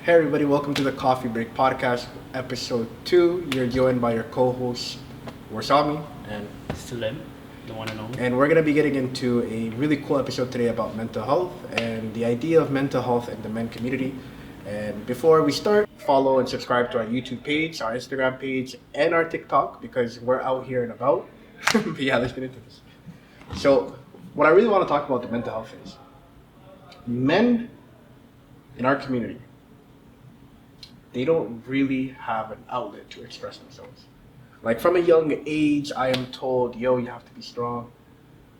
Hey everybody, welcome to the Coffee Break Podcast, episode 2. You're joined by your co-hosts, Warsami, and Slim, the one and only. we're going to be getting into a really cool episode today about mental health and the idea of mental health in the men community. And before we start, follow and subscribe to our YouTube page, our Instagram page, and our TikTok because we're out here and about. But yeah, let's get into this. So, what I really want to talk about the mental health is men in our community, they don't really have an outlet to express themselves. Like from a young age, I am told, yo, you have to be strong.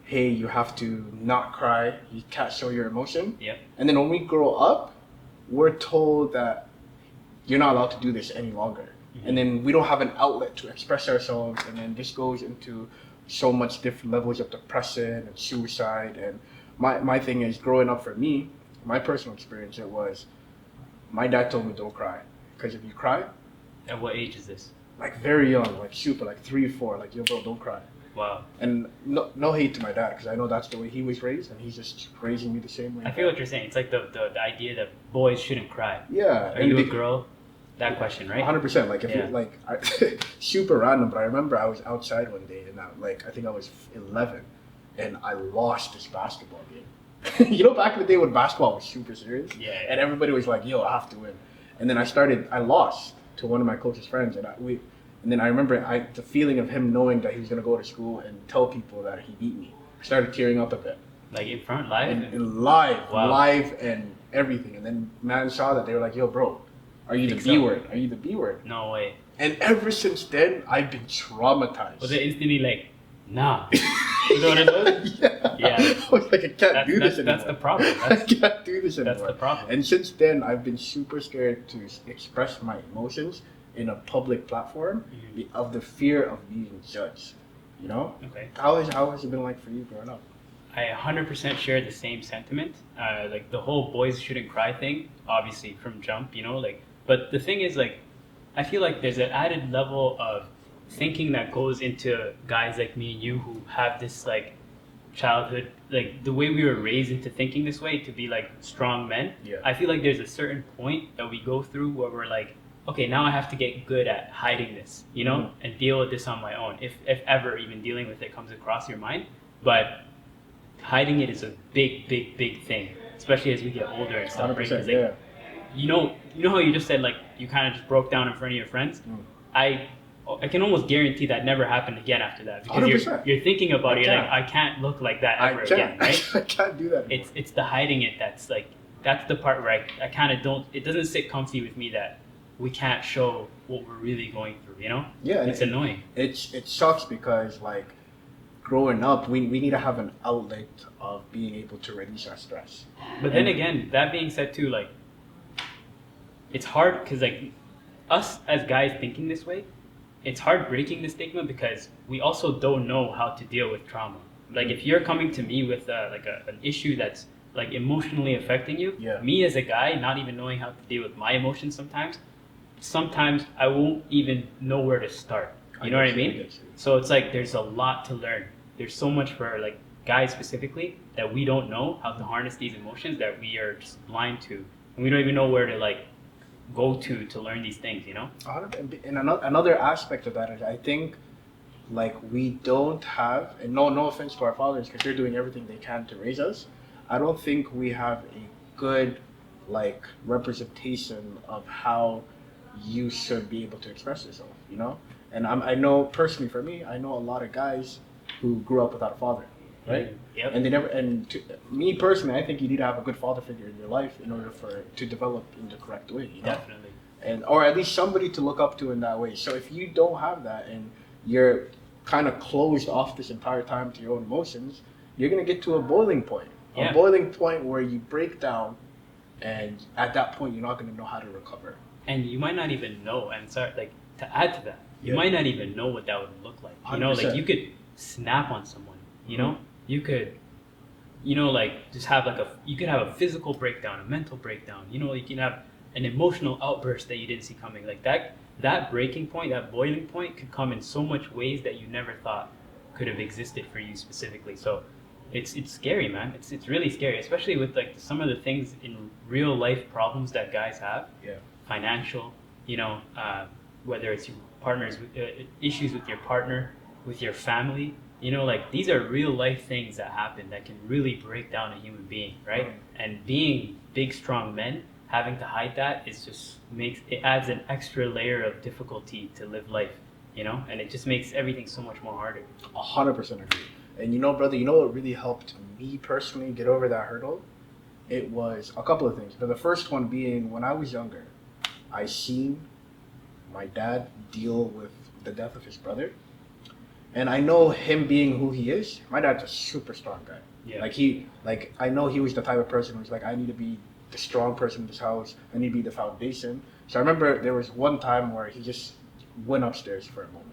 Hey, you have to not cry. You can't show your emotion. Yep. And then when we grow up, we're told that you're not allowed to do this any longer. Mm-hmm. And then we don't have an outlet to express ourselves. And then this goes into so much different levels of depression and suicide. And my thing is, growing up for me, my personal experience, it was, my dad told me don't cry. Because if you cry... At what age is this? Like very young, like super, like 3, 4, like, yo bro, don't cry. Wow. And no hate to my dad, because I know that's the way he was raised, and he's just raising me the same way. I feel what you're saying. It's like the idea that boys shouldn't cry. Yeah. Are you a girl? That question, right? 100%. Like, if you, like, super random, but I remember I was outside one day, and I think I was 11, and I lost this basketball game. You know, back in the day when basketball was super serious? Yeah. And everybody was like, yo, I have to win. And then I lost to one of my closest friends, and then I remember the feeling of him knowing that he was gonna go to school and tell people that he beat me. I started tearing up a bit. Like in front, live? And live, wow. Live and everything. And then man saw that, they were like, yo bro, are you the B word? Are you the B word? No way. And ever since then, I've been traumatized. Was it instantly like, nah? You know what I mean? Yeah. I was like, I can't do this anymore. That's the problem. I can't do this anymore. That's the problem. And since then, I've been super scared to express my emotions in a public platform of the fear of being judged. You know? Okay. How has it been like for you growing up? I 100% share the same sentiment. Like the whole boys shouldn't cry thing, obviously from jump, you know, like, but the thing is, like, I feel like there's an added level of thinking that goes into guys like me and you who have this like childhood, like the way we were raised into thinking this way to be like strong men. Yeah. I feel like there's a certain point that we go through where we're like, okay, now I have to get good at hiding this, you know, and deal with this on my own. If ever even dealing with it comes across your mind, but hiding it is a big thing, especially as we get older and stuff. 100%, right? yeah. You know how you just said like you kind of just broke down in front of your friends. I can almost guarantee that never happened again after that because you're thinking about it. You're like, I can't look like that ever again, right? I can't do that anymore. It's the hiding it that's like, that's the part where I kind of don't. It doesn't sit comfy with me that we can't show what we're really going through. You know? Yeah, it's annoying. It sucks because like growing up, we need to have an outlet of being able to release our stress. But then again, that being said too, like it's hard because like us as guys thinking this way. It's hard breaking the stigma because we also don't know how to deal with trauma. Like if you're coming to me with an issue that's like emotionally affecting you, me as a guy not even knowing how to deal with my emotions sometimes I won't even know where to start. You know what I mean? So it's like there's a lot to learn. There's so much for like guys specifically that we don't know how to harness these emotions that we are just blind to. And we don't even know where to like go to learn these things, you know? And another aspect of that is I think like we don't have, and no offense to our fathers because they're doing everything they can to raise us, I don't think we have a good like representation of how you should be able to express yourself, you know? And I know personally for me, I know a lot of guys who grew up without a father, right? Yep. And they never. And me personally, I think you need to have a good father figure in your life in order to develop in the correct way. You know? Definitely. And or at least somebody to look up to in that way. So if you don't have that and you're kind of closed off this entire time to your own emotions, you're gonna get to a boiling point. A boiling point where you break down, and at that point you're not gonna know how to recover. And you might not even know. And sorry, like to add to that, you might not even know what that would look like. You know, 100%. like you could snap on someone. You know, you could, you know, like just have like you could have a physical breakdown, a mental breakdown. You know, you can have an emotional outburst that you didn't see coming. Like that breaking point, that boiling point could come in so much ways that you never thought could have existed for you specifically. So it's scary, man. It's really scary, especially with like some of the things in real life problems that guys have. Yeah. Financial, whether it's your partner's issues with your partner, with your family. Like these are real life things that happen that can really break down a human being, right? And being big, strong men, having to hide that is just it adds an extra layer of difficulty to live life, and it just makes everything so much more harder. 100% agree. And brother, what really helped me personally get over that hurdle? It was a couple of things. But the first one being when I was younger, I seen my dad deal with the death of his brother. And I know him being who he is, my dad's a super strong guy. Yeah. I know he was the type of person who's like, I need to be the strong person in this house. I need to be the foundation. So I remember there was one time where he just went upstairs for a moment.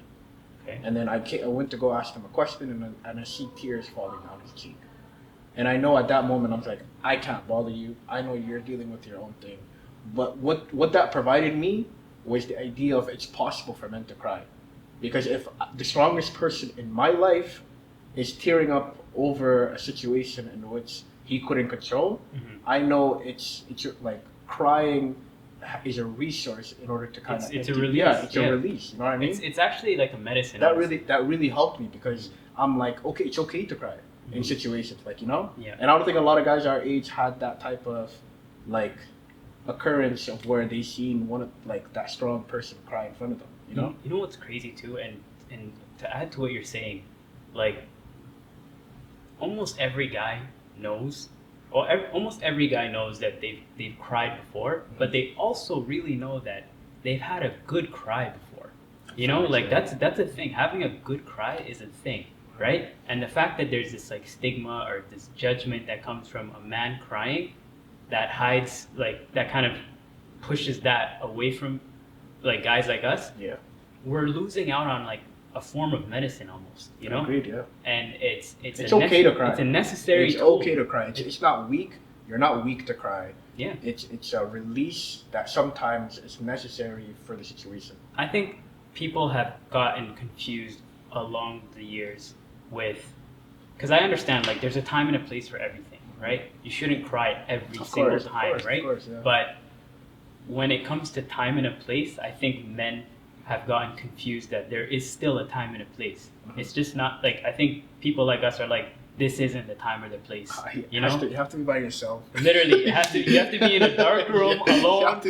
Okay. And then I went to go ask him a question, and I see tears falling down his cheek. And I know at that moment, I was like, I can't bother you. I know you're dealing with your own thing. But what that provided me was the idea of it's possible for men to cry. Because if the strongest person in my life is tearing up over a situation in which he couldn't control, I know it's like crying is a resource in order to kind of it's a release. Yeah, it's a release. You know what I mean? It's actually like a medicine. That really helped me because I'm like, okay, it's okay to cry in situations Yeah. And I don't think a lot of guys our age had that type of like occurrence of where they seen one of like that strong person cry in front of them. You know what's crazy too, and to add to what you're saying, like almost every guy knows, or almost every guy knows that they've cried before, but they also really know that they've had a good cry before. Like that's a thing. Having a good cry is a thing, right? And the fact that there's this like stigma or this judgment that comes from a man crying, that hides that kind of pushes that away from like guys like us. Yeah. We're losing out on like a form of medicine almost, Agreed, yeah. And it's okay to cry. It's a necessary It's tool. okay to cry. It's not weak. You're not weak to cry. Yeah. It's a release that sometimes is necessary for the situation. I think people have gotten confused along the years because I understand like there's a time and a place for everything, right? You shouldn't cry every single time, right? Of course, yeah. But when it comes to time and a place, I think men have gotten confused that there is still a time and a place. It's just not like, I think people like us are like, this isn't the time or the place. You have to be by yourself. Literally, you have to be in a dark room alone,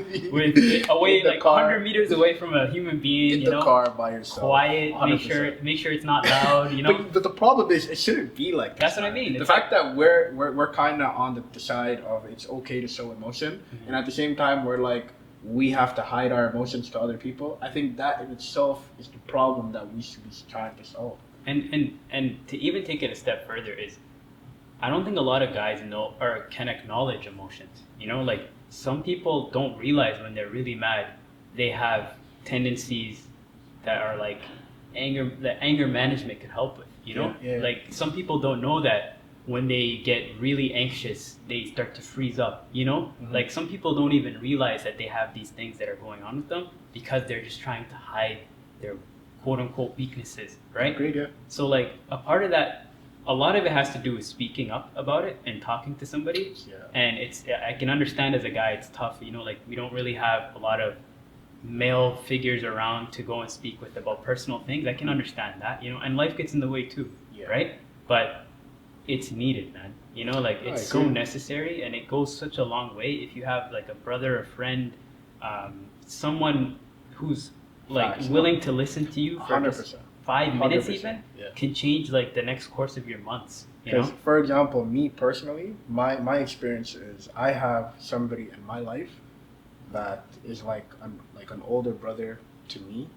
away like 100 meters away from a human being. In the car by yourself. Quiet. 100%. Make sure it's not loud. But the problem is, it shouldn't be like that. That's what I mean. The fact that we're kind of on the side of it's okay to show emotion, and at the same time we're like we have to hide our emotions to other people. I think that in itself is the problem that we should be trying to solve. And to even take it a step further is, I don't think a lot of guys know or can acknowledge emotions. Like some people don't realize when they're really mad, they have tendencies that are like anger. That anger management can help with. Yeah. Like some people don't know that when they get really anxious, they start to freeze up. Like some people don't even realize that they have these things that are going on with them because they're just trying to hide their quote unquote weaknesses, right? Agreed, yeah. So like a part of that, a lot of it has to do with speaking up about it and talking to somebody. Yeah. And I can understand as a guy, it's tough, like we don't really have a lot of male figures around to go and speak with about personal things. I can understand that, and life gets in the way too, right? But it's needed, man. Like it's so necessary, and it goes such a long way. If you have like a brother, a friend, someone who's like willing to listen to you for 100%. 5 minutes even, yeah. can change like the next course of your months. Because, for example, me personally, my experience is I have somebody in my life that is like an older brother to me,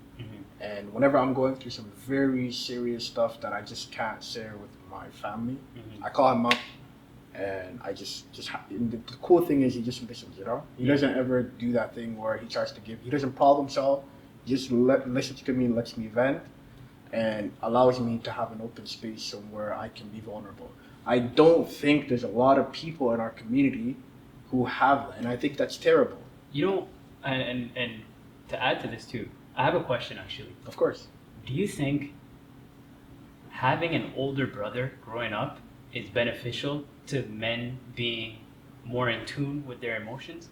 and whenever I'm going through some very serious stuff that I just can't share with my family, I call him up, and I just and the cool thing is he just listens. He doesn't ever do that thing where he tries to give. He doesn't problem solve. He just listens to me, lets me vent, and allows me to have an open space somewhere I can be vulnerable. I don't think there's a lot of people in our community who have that, and I think that's terrible. And to add to this too, I have a question actually. Of course. Do you think having an older brother growing up is beneficial to men being more in tune with their emotions?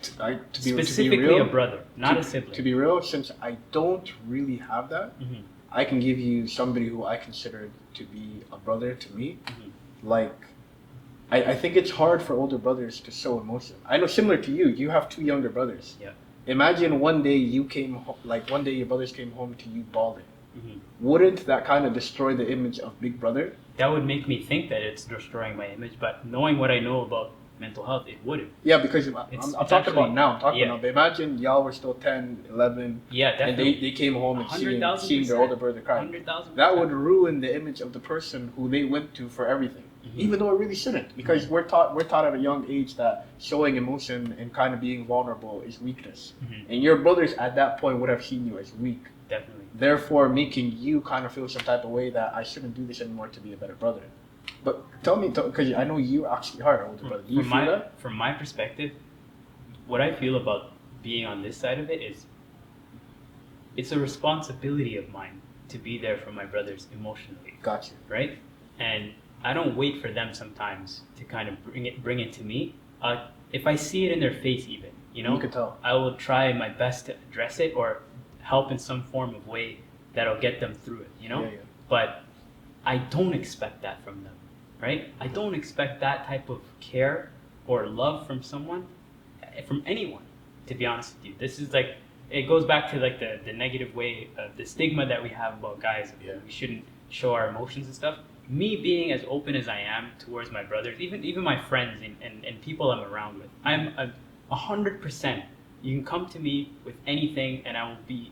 Specifically, real, a brother, not a sibling. To be real, since I don't really have that, I can give you somebody who I consider to be a brother to me. Like, I think it's hard for older brothers to show emotion. I know, similar to you, you have 2 younger brothers. Yeah. Imagine one day you came home, like one day your brothers came home to you bawling. Wouldn't that kind of destroy the image of big brother? That would make me think that it's destroying my image, but knowing what I know about mental health, it wouldn't. Yeah, because I'm talking about now. I'm talking about, but imagine y'all were still 10, 11, yeah, definitely. and they came home and seeing their older brother cry. 100,000%. That would ruin the image of the person who they went to for everything. Even though it really shouldn't, because we're taught at a young age that showing emotion and kind of being vulnerable is weakness. And your brothers at that point would have seen you as weak. Definitely. Therefore, making you kind of feel some type of way that I shouldn't do this anymore to be a better brother. But tell me, because I know you actually are an older brother. Do you feel that? From my perspective, what I feel about being on this side of it is, it's a responsibility of mine to be there for my brothers emotionally. Gotcha. Right? And I don't wait for them sometimes to kind of bring it to me. If I see it in their face, even, you can tell. I will try my best to address it or help in some form of way that'll get them through it. Yeah. But I don't expect that from them, right? I don't expect that type of care or love from someone, from anyone. To be honest with you, this is like, it goes back to like the negative way of the stigma that we have about guys. We shouldn't show our emotions and stuff. Me being as open as I am towards my brothers, even my friends and people I'm around with, I'm 100%. You can come to me with anything, and I will be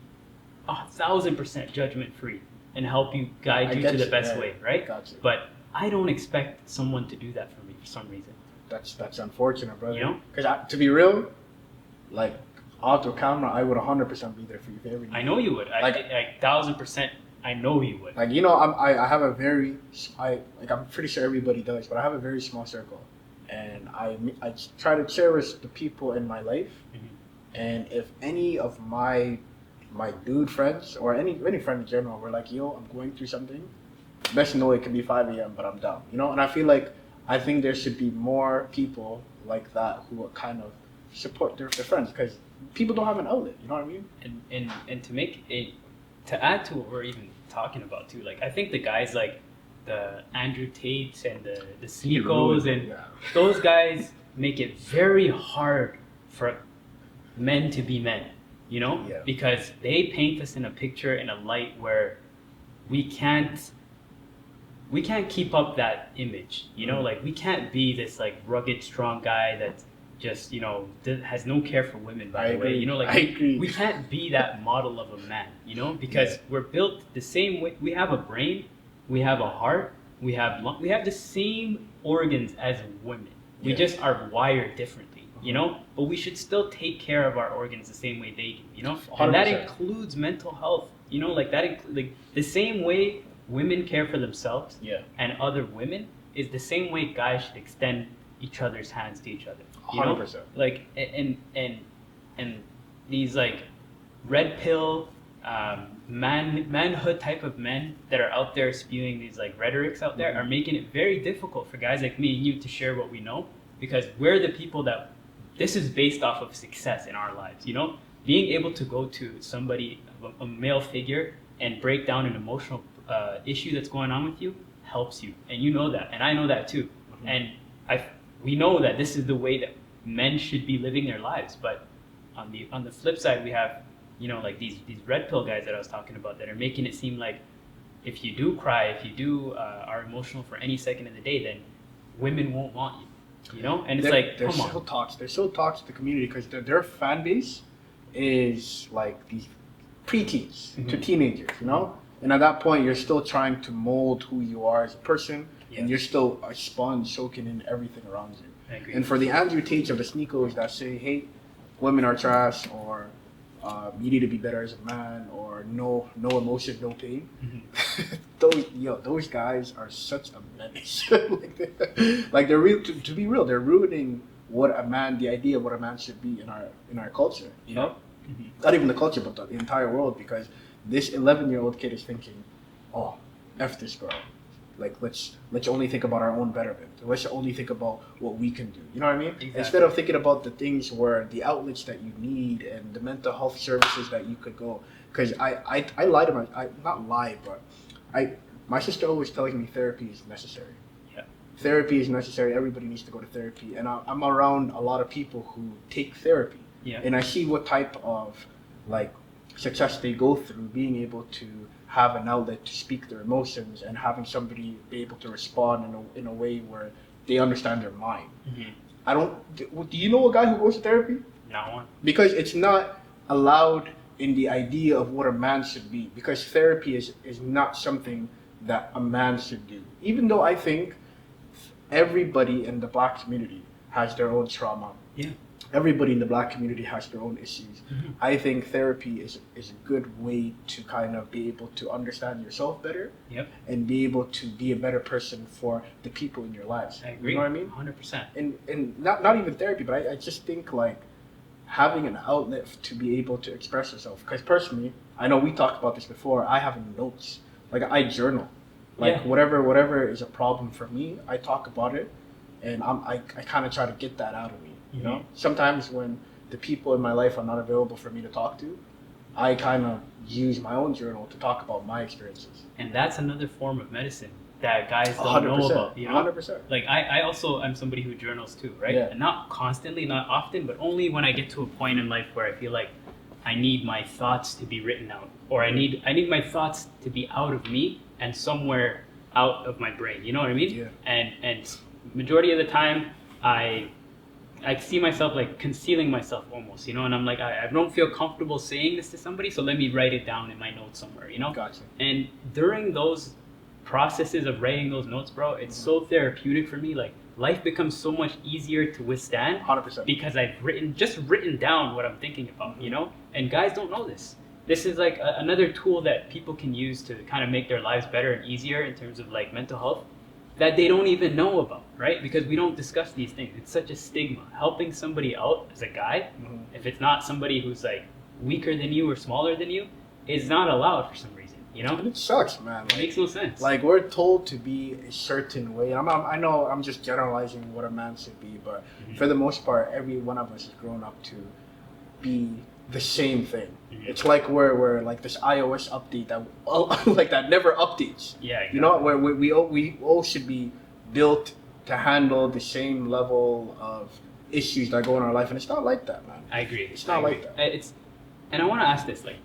1,000% judgment free and help you guide you to the best way, right? Gotcha. But I don't expect someone to do that for me for some reason. That's unfortunate, brother. Because to be real, like off the camera, I would 100% be there for you if everything. I know you would. Like 1,000%. I know you would. Like, I have a very, I'm pretty sure everybody does, but I have a very small circle, and I try to cherish the people in my life, and if any of my dude friends or any friend in general were like, yo, I'm going through something, best know it can be 5 a.m. but I'm down, and I think there should be more people like that who would kind of support their friends, because people don't have an outlet, you know what I mean? And to make it, to add to what we're even talking about too, like I think the guys like the Andrew Tates and the Sneakos and those guys make it very hard for men to be men, because they paint us in a picture, in a light where we can't keep up that image, like we can't be this like rugged, strong guy that's just has no care for women, by the way, I agree. We can't be that model of a man, because we're built the same way. We have a brain, we have a heart, we have the same organs as women. We just are wired differently, but we should still take care of our organs the same way they do, and that includes mental health, like the same way women care for themselves and other women is the same way guys should extend each other's hands to each other. 100%. Like and these like red pill manhood type of men that are out there spewing these like rhetorics out there are making it very difficult for guys like me and you to share what we know, because we're the people that this is based off of success in our lives. Being able to go to somebody, a male figure, and break down an emotional issue that's going on with you helps you, and you know that, and I know that too. And we know that this is the way that men should be living their lives. But on the flip side, we have like these red pill guys that I was talking about that are making it seem like if you do cry, if you do are emotional for any second of the day, then women won't want you. And it's they're so toxic to the community, because their fan base is like these preteens to teenagers, and at that point you're still trying to mold who you are as a person. And you're still a sponge soaking in everything around you. I agree. And for the Andrew Tates of the Sneakos that say, hey, women are trash, or you need to be better as a man, or no emotion, no pain. Those guys are such a menace. like they're real. To be real, they're ruining the idea of what a man should be in our culture. Not even the culture, but the entire world. Because this 11-year-old kid is thinking, oh, F this girl. like let's only think about our own betterment. Let's only think about what we can do. You know what I mean? Exactly. Instead of thinking about the things where the outlets that you need and the mental health services that you could go. Because I lie to not lie, but my sister always tells me therapy is necessary. Yeah. Therapy is necessary. Everybody needs to go to therapy, and I'm around a lot of people who take therapy, Yeah. and I see what type of like success they go through, being able to have an outlet to speak their emotions and having somebody be able to respond in a way where they understand their mind. Mm-hmm. I don't. Do you know a guy who goes to therapy? Not one. Because it's not allowed in the idea of what a man should be. Because therapy is not something that a man should do. Even though I think everybody in the black community has their own trauma. Yeah. Everybody in the black community has their own issues. Mm-hmm. I think therapy is a good way to kind of be able to understand yourself better. Yep. And be able to be a better person for the people in your lives. I agree. You know what I mean? 100%. And not even therapy, but I just think like having an outlet to be able to express yourself. Because personally, I know we talked about this before. I have notes. Like I journal. Like Yeah. whatever is a problem for me, I talk about it, and I kind of try to get that out of me. You know, sometimes when the people in my life are not available for me to talk to, I kind of use my own journal to talk about my experiences. And that's another form of medicine that guys don't know about. You know, 100%. like I also am somebody who journals too, right? Yeah. And not constantly, not often, but only when I get to a point in life where I feel like I need my thoughts to be written out, or I need my thoughts to be out of me and somewhere out of my brain. You know what I mean? Yeah. And majority of the time, I see myself like concealing myself almost, you know, and I'm like, I don't feel comfortable saying this to somebody, so let me write it down in my notes somewhere, you know? Gotcha. And during those processes of writing those notes, bro, it's so therapeutic for me. Like, life becomes so much easier to withstand 100%. because I've written down what I'm thinking about, you know? And guys don't know this. This is like another tool that people can use to kind of make their lives better and easier in terms of like mental health that they don't even know about, right? Because we don't discuss these things. It's such a stigma. Helping somebody out as a guy, if it's not somebody who's like weaker than you or smaller than you, is not allowed for some reason, you know? And it sucks, man. It makes no sense. Like we're told to be a certain way. I know I'm just generalizing what a man should be, but for the most part, every one of us has grown up to be the same thing. It's like we're like this iOS update that like that never updates. Yeah, exactly. You know, where we all should be built to handle the same level of issues that go in our life, and it's not like that, man. I agree. It's not like that. And I want to ask this: like,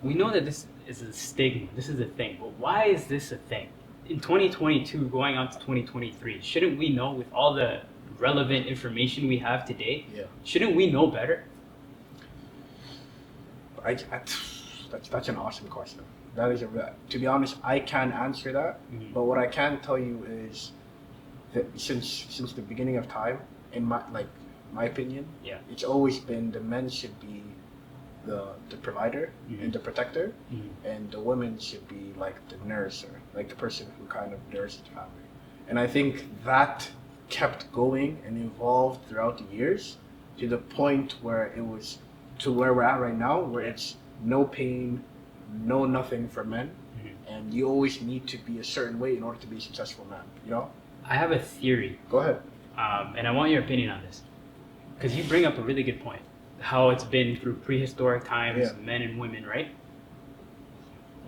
we know that this is a stigma. This is a thing, but why is this a thing? In 2022, going on to 2023, shouldn't we know with all the relevant information we have today? Yeah. Shouldn't we know better? That's an awesome question. That is to be honest, I can't answer that. But what I can tell you is that since the beginning of time, in my opinion, Yeah. it's always been the men should be the provider and the protector, and the women should be like the nurser, like the person who kind of nurses the family. And I think that kept going and evolved throughout the years to the point where it was to where we're at right now, where it's no pain, no nothing for men, and you always need to be a certain way in order to be a successful man. You know? I have a theory, Go ahead. and I want your opinion on this, because you bring up a really good point. How it's been through prehistoric times, men and women, right?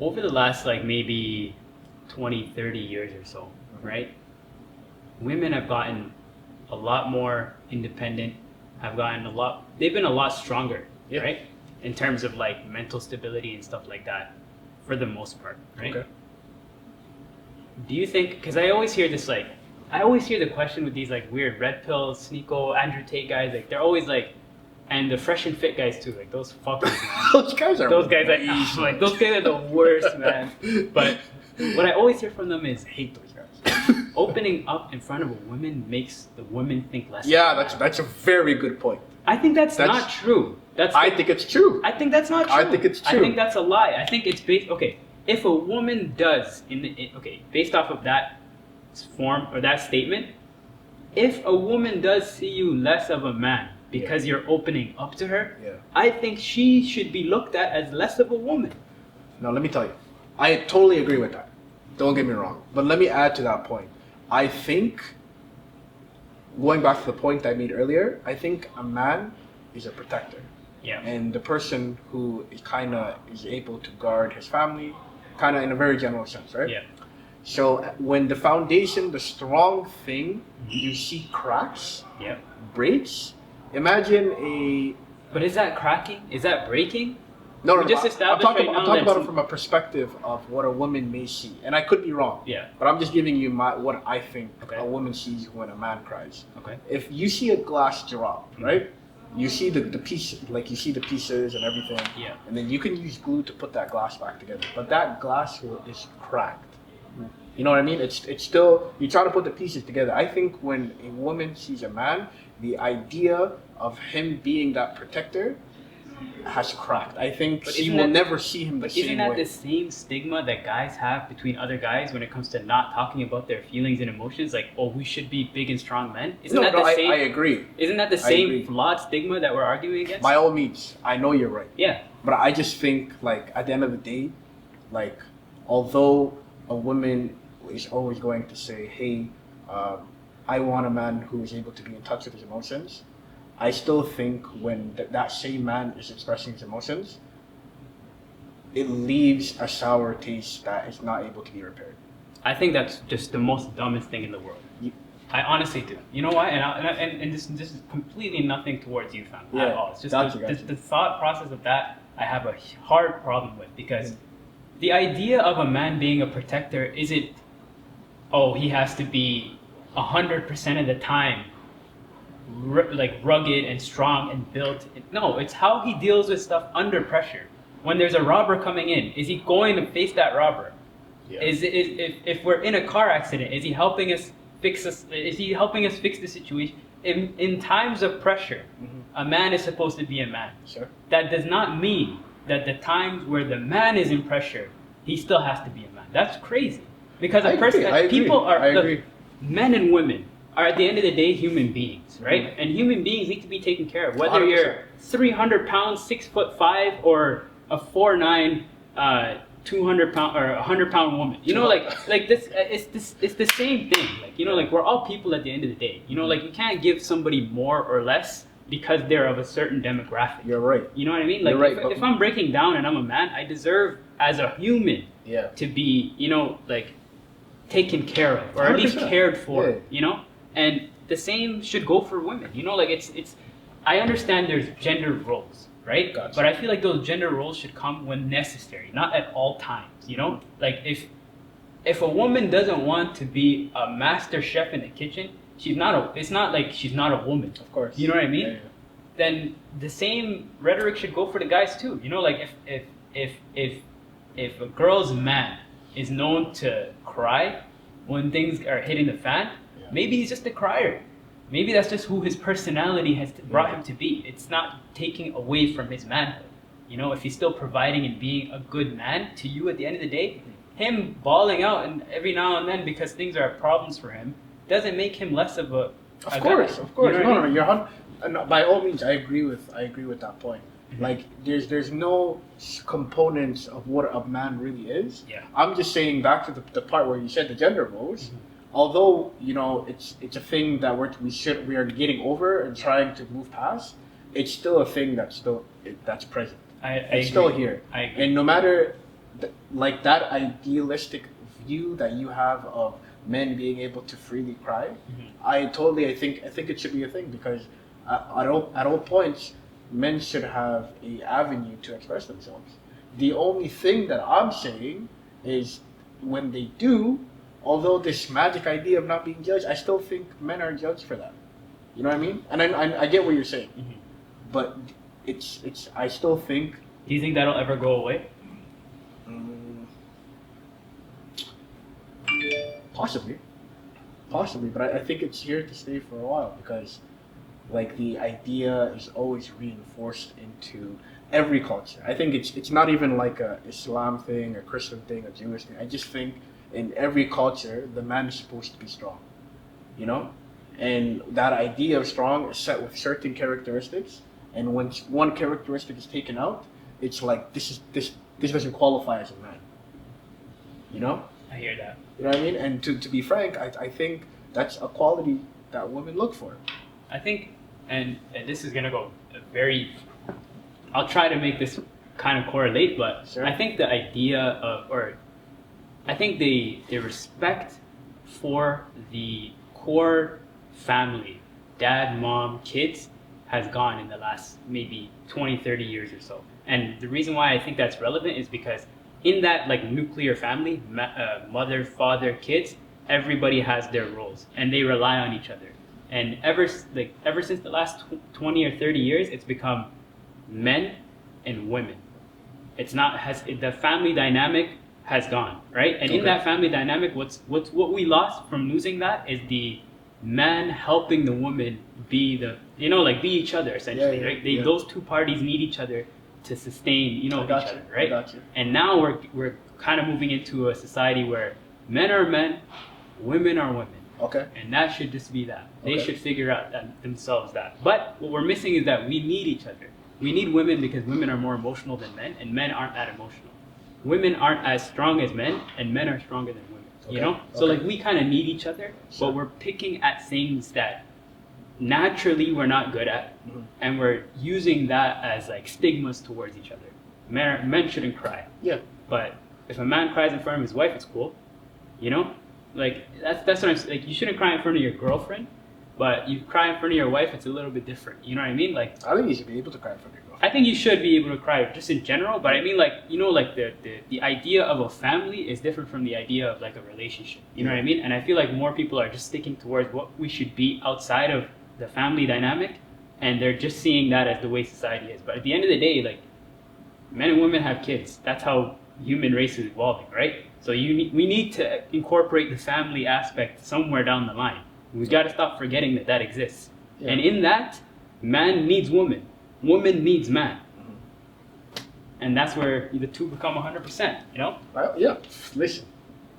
Over the last like maybe 20, 30 years or so, right? Women have gotten a lot more independent, they've been a lot stronger, right? In terms of like mental stability and stuff like that, for the most part, right? Okay. Do you think, because I always hear this like, I always hear the question with these like weird Red Pill, Sneeko, Andrew Tate guys, like they're always like, and the Fresh and Fit guys too, like those fuckers, man. Those guys are those guys are the worst, man. But what I always hear from them is, hate those guys. opening up in front of a woman makes the women think less. Yeah, of them. that's a very good point. I think that's not true. I think it's true. I think that's not true. I think it's true. I think that's a lie. I think it's based. Okay, if a woman does based off of that form or that statement, if a woman does see you less of a man because you're opening up to her, I think she should be looked at as less of a woman. No, let me tell you, I totally agree with that. Don't get me wrong. But let me add to that point. I think, going back to the point I made earlier, I think a man is a protector. Yeah. And the person who is kind of is able to guard his family, kind of in a very general sense, right? Yeah. So when the foundation, the strong thing, you see cracks, Yeah. breaks. Imagine a But is that cracking? Is that breaking? no. We no, just I'm established talking, right I'm now talking that about it from a perspective of what a woman may see, and I could be wrong. Yeah. But I'm just giving you what I think Okay. a woman sees when a man cries. Okay. If you see a glass drop, right? You see the piece, like you see the pieces and everything. Yeah. And then you can use glue to put that glass back together. But that glass is cracked. You know what I mean? It's still, you're trying to put the pieces together. I think when a woman sees a man, the idea of him being that protector has cracked. I think But she isn't will that- never see him the But same isn't that way. the same stigma that guys have between other guys when it comes to not talking about their feelings and emotions? Like, oh, we should be big and strong men. Isn't that the same? I agree. Isn't that the I agree. same flawed stigma that we're arguing against? By all means, I know you're right. Yeah. But I just think, like, at the end of the day, like, although a woman is always going to say, hey, I want a man who is able to be in touch with his emotions, I still think when that same man is expressing his emotions, it leaves a sour taste that is not able to be repaired. I think that's just the most dumbest thing in the world. You- I honestly do. You know why? And this is completely nothing towards you, fam, Yeah, at all. It's just gotcha, the, gotcha. the thought process of that I have a hard problem with, because the idea of a man being a protector isn't, oh, he has to be 100% of the time like rugged and strong and built. No, it's how he deals with stuff under pressure. When there's a robber coming in, is he going to face that robber? Yeah. If we're in a car accident, is he helping us fix us? Is he helping us fix the situation? In times of pressure, a man is supposed to be a man. Sure. That does not mean that the times where the man is in pressure, he still has to be a man. That's crazy. Because I a person, agree, I agree, people are, I look, agree. men and women are at the end of the day human beings, right? And human beings need to be taken care of. Whether 100%. you're 300 pounds, 6'5", or a 4'9", 200 pound or 100 pound woman. You know, like this. It's the same thing. Like, you know, like we're all people at the end of the day. You know, like you can't give somebody more or less because they're of a certain demographic. You're right. You know what I mean? Like You're right, if I'm breaking down and I'm a man, I deserve as a human Yeah. to be, you know, like taken care of or at least 100%. cared for. Yeah. You know, and the same should go for women. You know, like it's. I understand there's gender roles, right? Gotcha. But I feel like those gender roles should come when necessary, not at all times. You know, like if a woman doesn't want to be a master chef in the kitchen, she's not a. It's not like she's not a woman. Of course. You know what I mean? Yeah. Then the same rhetoric should go for the guys too. You know, like if a girl's man is known to cry when things are hitting the fan, Yeah. maybe he's just a crier. Maybe that's just who his personality has brought him to be. It's not taking away from his manhood. You know, if he's still providing and being a good man to you at the end of the day, him bawling out and every now and then because things are problems for him doesn't make him less of a Of guy. course. You No, know what I no, mean? you're by all means, I agree with that point. Like, there's no components of what a man really is. Yeah. I'm just saying back to the part where you said the gender roles. Although, you know, it's a thing that we are getting over and trying to move past. It's still a thing that's present. It's still here. I agree. And no matter like that idealistic view that you have of men being able to freely cry, I think it should be a thing, because at all points men should have a avenue to express themselves. The only thing that I'm saying is when they do, although this magic idea of not being judged, I still think men are judged for that. You know what I mean? And I get what you're saying, but it's I still think. Do you think that'll ever go away? Possibly, but I think it's here to stay for a while, because like the idea is always reinforced into every culture. I think it's not even like a Islam thing, a Christian thing, a Jewish thing. I just think in every culture the man is supposed to be strong, you know, and that idea of strong is set with certain characteristics, and when one characteristic is taken out, it's like this doesn't qualify as a man, you know. I I hear that. You know what I mean? And to be frank, I think that's a quality that women look for. I think, and this is gonna go very. I'll try to make this kind of correlate, but Sure. I think the idea of, or I think the respect for the core family, dad, mom, kids, has gone in the last maybe 20, 30 years or so. And the reason why I think that's relevant is because in that like nuclear family, mother, father, kids, everybody has their roles and they rely on each other. And ever since the last 20 or 30 years, it's become men and women. It's not the family dynamic has gone, right? And in that family dynamic, what we lost from losing that is the man helping the woman be be each other essentially, right? Those two parties need each other to sustain, each other, right? And now we're kind of moving into a society where men are men, women are women. Okay. And that should just be that. They should figure out themselves that. But what we're missing is that we need each other. We need women because women are more emotional than men, and men aren't that emotional. Women aren't as strong as men, and men are stronger than women. So like we kind of need each other, but we're picking at things that naturally we're not good at, and we're using that as like stigmas towards each other. Men shouldn't cry. Yeah. But if a man cries in front of his wife, it's cool. Like that's what I'm saying. Like you shouldn't cry in front of your girlfriend, but you cry in front of your wife, it's a little bit different. You know what I mean? Like I think you should be able to cry in front of your girlfriend. I think you should be able to cry just in general, but I mean like the idea of a family is different from the idea of like a relationship. You know what I mean? And I feel like more people are just sticking towards what we should be outside of the family dynamic, and they're just seeing that as the way society is. But at the end of the day, like men and women have kids. That's how human race is evolving, right? So we need to incorporate the family aspect somewhere down the line. We've got to stop forgetting that exists. Yeah. And in that, man needs woman. Woman needs man. And that's where the two become 100%, Yeah, listen,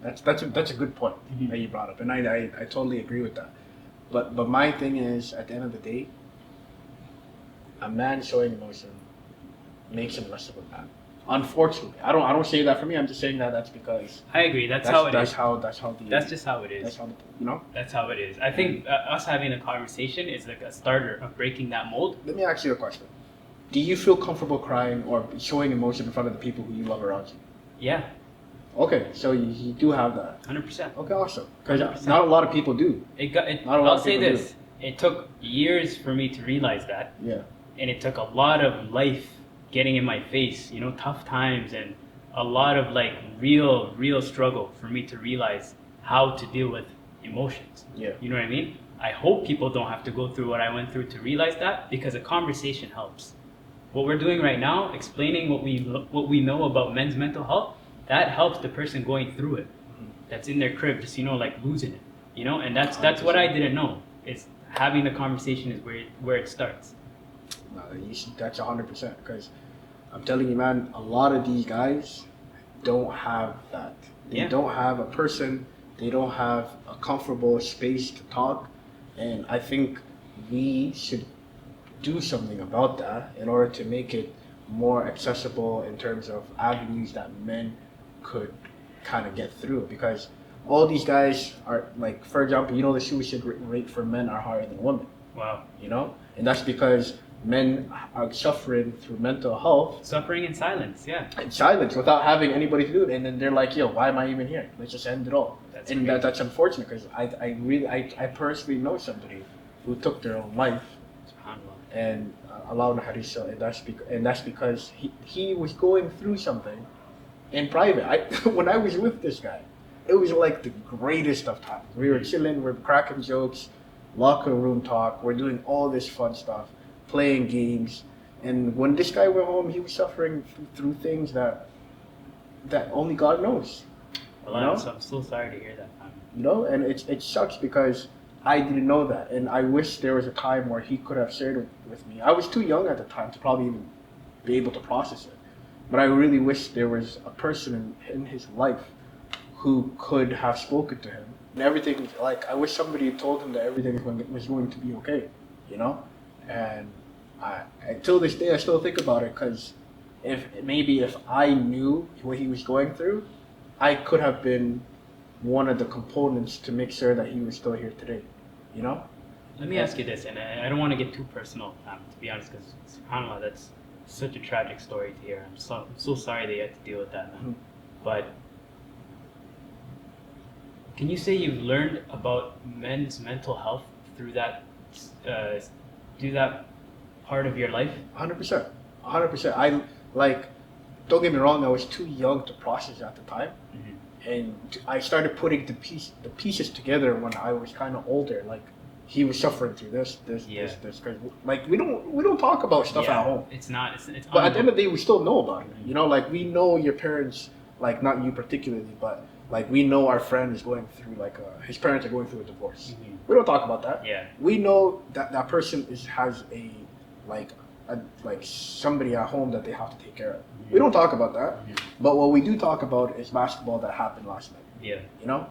that's a good point that you brought up. And I totally agree with that. But my thing is, at the end of the day, a man showing emotion makes him less of a man. Unfortunately, I don't say that for me. I'm just saying that's because I agree. That's just how it is. That's how That's how it is. I think us having a conversation is like a starter of breaking that mold. Let me ask you a question. Do you feel comfortable crying or showing emotion in front of the people who you love around you? Yeah. Okay, so you do have that. 100%. Okay, awesome. Because not a lot of people do. I'll say this. It took years for me to realize that. Yeah. And it took a lot of life getting in my face, tough times and a lot of like real struggle for me to realize how to deal with emotions. Yeah. You know what I mean? I hope people don't have to go through what I went through to realize that, because a conversation helps. What we're doing right now, explaining what we know about men's mental health, that helps the person going through it. That's in their crib, just like losing it. And that's what I didn't know. Is having the conversation is where it starts. No, that's 100%. Because I'm telling you, man, a lot of these guys don't have that. They don't have a person. They don't have a comfortable space to talk. And I think we should do something about that in order to make it more accessible in terms of avenues that men could kind of get through. Because all these guys are, like, for example, the suicide rate for men are higher than women. Wow. And that's because men are suffering through mental health. Suffering in silence, yeah. In silence, without having anybody to do it. And then they're like, yo, why am I even here? Let's just end it all. That's unfortunate, because I personally know somebody who took their own life and allowed harissa, and that's because he was going through something in private. When I was with this guy, it was like the greatest of times. We were chilling, we're cracking jokes, locker room talk, we're doing all this fun stuff, playing games. And when this guy went home, he was suffering through things that only God knows. Well, I'm so sorry to hear that. And it sucks because I didn't know that, and I wish there was a time where he could have shared it with me. I was too young at the time to probably even be able to process it, but I really wish there was a person in his life who could have spoken to him. And everything, like, I wish somebody told him that everything was going to be okay, And until this day, I still think about it, because if I knew what he was going through, I could have been one of the components to make sure that he was still here today. You know? Let me ask you this, and I don't want to get too personal, to be honest, because subhanAllah, that's such a tragic story to hear. I'm so sorry that you had to deal with that, man. Mhm. But can you say you've learned about men's mental health through that part of your life? 100%. 100%. I like. Don't get me wrong. I was too young to process at the time, and I started putting the pieces together when I was kind of older. Like he was suffering through this. Cause like we don't talk about stuff at home. It's not. It's But at the end of the day, we still know about it. You know, like we know your parents. Like not you particularly, but like we know our friend is going through like his parents are going through a divorce. We don't talk about that. Yeah. We know that that person has a like somebody at home that they have to take care of. We don't talk about that. But what we do talk about is basketball that happened last night. Yeah. You know?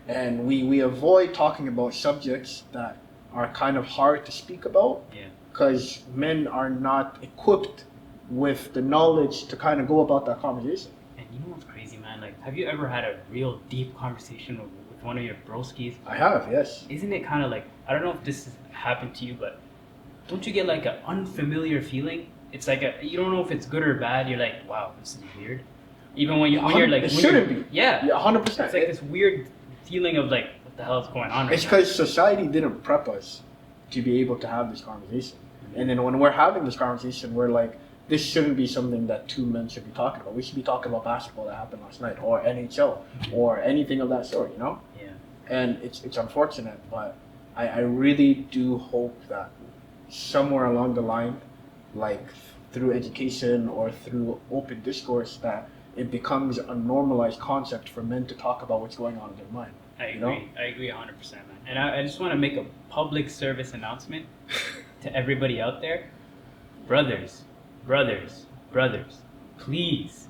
And we avoid talking about subjects that are kind of hard to speak about. Yeah. Because men are not equipped with the knowledge to kind of go about that conversation. And you know what's crazy, man? Like, have you ever had a real deep conversation with one of your broskies? I have, yes. Isn't it kind of like, I don't know if this has happened to you, but don't you get like an unfamiliar feeling? It's like you don't know if it's good or bad. You're like, wow, this is weird. Even when you're like, it shouldn't be. Yeah, 100%. It's like this weird feeling of like, what the hell is going on right It's because society didn't prep us to be able to have this conversation. And then when we're having this conversation, we're like, this shouldn't be something that two men should be talking about. We should be talking about basketball that happened last night, or NHL, or anything of that sort, you know? Yeah. And it's unfortunate, but I really do hope that somewhere along the line, like through education or through open discourse, that it becomes a normalized concept for men to talk about what's going on in their mind. I agree 100%, man. And I just want to make a public service announcement to everybody out there. Brothers, please.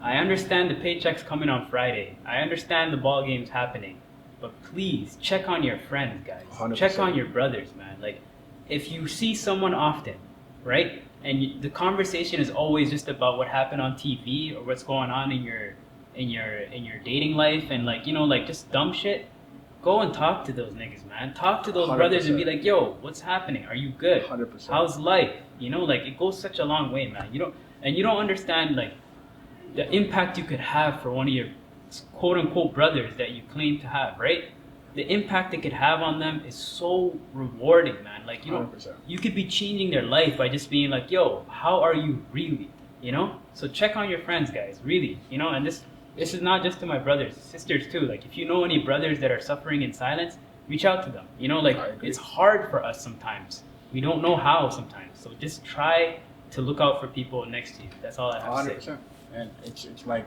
I understand the paycheck's coming on Friday. I understand the ball game's happening. But please, check on your friends, guys. 100%. Check on your brothers, man. Like, if you see someone often, right? And the conversation is always just about what happened on TV or what's going on in your dating life and like, you know, like just dumb shit. Go and talk to those niggas, man. Talk to those 100%. brothers and be like, yo, what's happening? Are you good? 100%. How's life? You know, like it goes such a long way, man. You don't understand like the impact you could have for one of your quote unquote brothers that you claim to have, right? The impact it could have on them is so rewarding, man. Like, you know, 100%. you could be changing their life by just being like, yo, how are you really? You know? So check on your friends, guys, really. You know, and this is not just to my brothers, sisters too. Like, if you know any brothers that are suffering in silence, reach out to them. You know, like, it's hard for us sometimes. We don't know how sometimes. So just try to look out for people next to you. That's all I have to say. 100%. And it's like,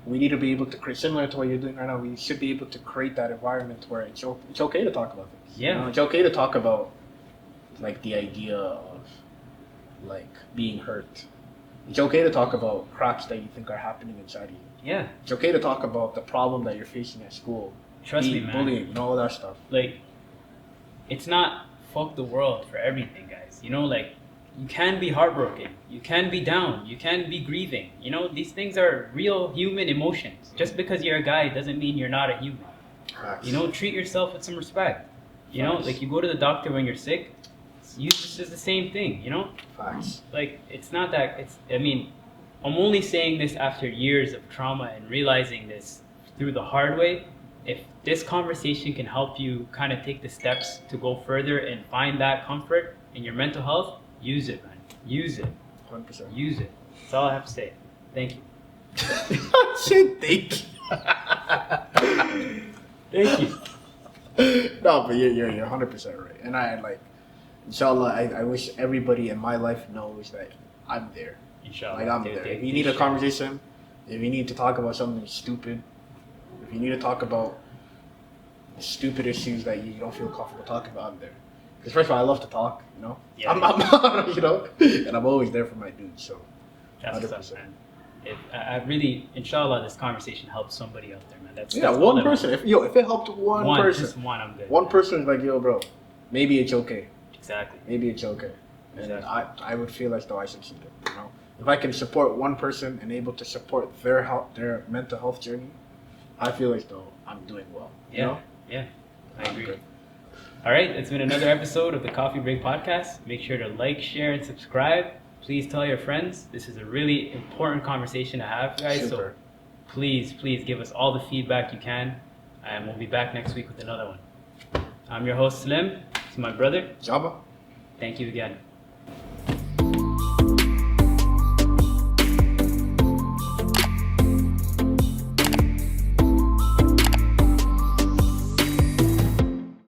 we need to be able to create, similar to what you're doing right now, we should be able to create that environment where it's okay to talk about things. Yeah. You know, it's okay to talk about, like, the idea of, like, being hurt. It's okay to talk about cracks that you think are happening inside of you. Yeah. It's okay to talk about the problem that you're facing at school. Trust me, man. Bullying and all that stuff. Like, it's not fuck the world for everything, guys. You know, like, you can be heartbroken. You can be down. You can be grieving. You know, these things are real human emotions. Just because you're a guy doesn't mean you're not a human. Facts. You know, treat yourself with some respect. You know, like you go to the doctor when you're sick. This is the same thing, you know? Facts. Like, it's not that, I mean, I'm only saying this after years of trauma and realizing this through the hard way. If this conversation can help you kind of take the steps to go further and find that comfort in your mental health, use it, man. Use it. 100%. Use it. That's all I have to say. Thank you. Shit, thank you. Thank you. No, but you're 100% right. And I like, inshallah, I wish everybody in my life knows that I'm there. Inshallah. Like, I'm there. If you need a conversation, if you need to talk about something stupid, if you need to talk about stupid issues that you don't feel comfortable talking about, I'm there. Because first of all, I love to talk, you know? Yeah. I'm you know? And I'm always there for my dudes, so. That's what's up, man. I really, inshallah, this conversation helps somebody out there, man. That's one person. If it helped one person. Just one, I'm good. One person is like, yo, bro, maybe it's okay. Exactly. Maybe it's okay. And Exactly. I would feel as though I succeeded, you know? If I can support one person and able to support their mental health journey, I feel as though I'm doing well. You know? Yeah, I I'm agree. good. All right, it's been another episode of the Coffee Break Podcast. Make sure to like, share, and subscribe. Please tell your friends. This is a really important conversation to have, guys. Super. So please give us all the feedback you can, and we'll be back next week with another one. I'm your host, Slim. This is my brother. Jama. Thank you again.